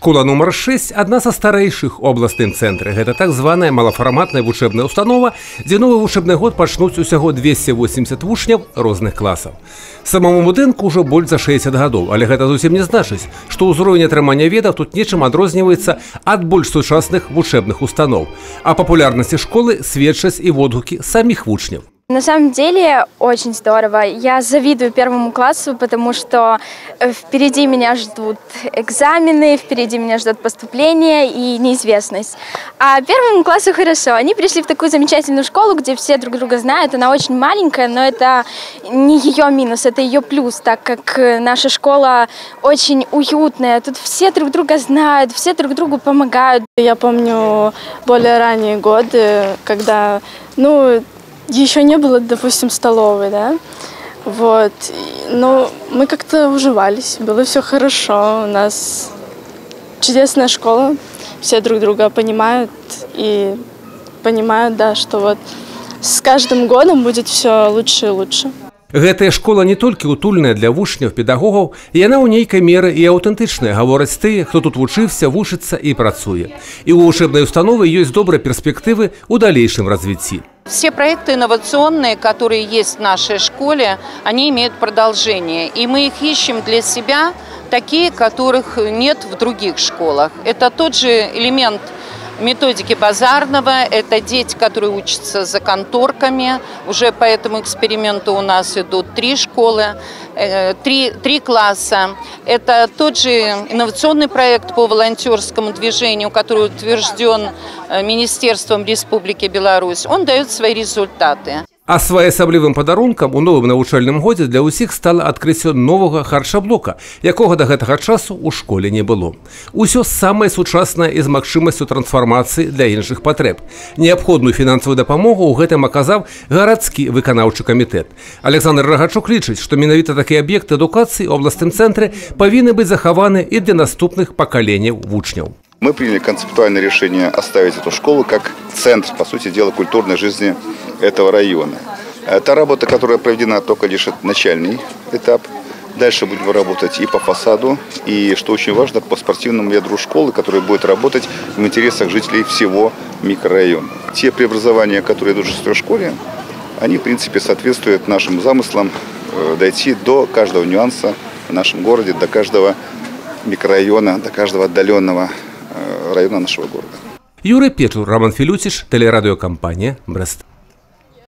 Школа номер 6 – одна со старейших у областным цэнтры. Это так званая малафарматная вучебная установа, где новый вучебный год пачнуць усяго 280 вучняў розных классов. Самому будынку уже больше за 60 годов, але гэта зусім не значыць, што ўзровень атрымання ведаў тут нечым адрозніваецца ад больш сучасных вучебных установ. О популярности школы сведчаць и водгукі самих вучняў. На самом деле очень здорово. Я завидую первому классу, потому что впереди меня ждут экзамены, впереди меня ждет поступление и неизвестность. А первому классу хорошо. Они пришли в такую замечательную школу, где все друг друга знают. Она очень маленькая, но это не ее минус, это ее плюс, так как наша школа очень уютная. Тут все друг друга знают, все друг другу помогают. Я помню более ранние годы, когда, еще не было, допустим, столовой, да, вот, но мы как-то уживались, было все хорошо, у нас чудесная школа, все друг друга понимают и понимают, да, что вот с каждым годом будет все лучше и лучше. Гэтая школа не толькі утульная для вучняў, педагогаў, яна ў нейкай меры і аўтэнтычная, гавораць тыя, хто тут вучыўся, вучыцца і працуе. І ў вучэбнай установы ёсць добрыя перспектывы ў далейшым развіцці. Все проекты инновационные, которые есть в нашей школе, они имеют продолжение. И мы их ищем для себя, такие, которых нет в других школах. Это тот же элемент методики Базарного, это дети, которые учатся за конторками. Уже по этому эксперименту у нас идут 3 школы, 3 класса. Это тот же инновационный проект по волонтерскому движению, который утвержден Министерством Республики Беларусь. Он дает свои результаты. А своеасаблівым падарункам у новым навучальным годзе для ўсіх стала адкрыццё новага харчаблока, якога да гэтага часу ў школе не было. Усё самае сучаснае і з магчымасцю трансфармацыі для іншых патрэб. Неабходную фінансавую дапамогу ў гэтым аказаў гарадскі выканаўчы камітэт. Александр Рагачук лічыць, што менавіта такія аб'екты адукацыі ў абласным цэнтры павінны быць захаваны і для наступных пакаленняў вучняў. Мы приняли концептуальное решение оставить эту школу как центр, по сути дела, культурной жизни этого района. Та работа, которая проведена, только лишь начальный этап. Дальше будем работать и по фасаду, и, что очень важно, по спортивному ядру школы, которая будет работать в интересах жителей всего микрорайона. Те преобразования, которые идут в школе, они, в принципе, соответствуют нашим замыслам дойти до каждого нюанса в нашем городе, до каждого микрорайона, до каждого отдаленного района нашего города. Юрий Печур, Роман Филютич, телерадиокомпания «Брест».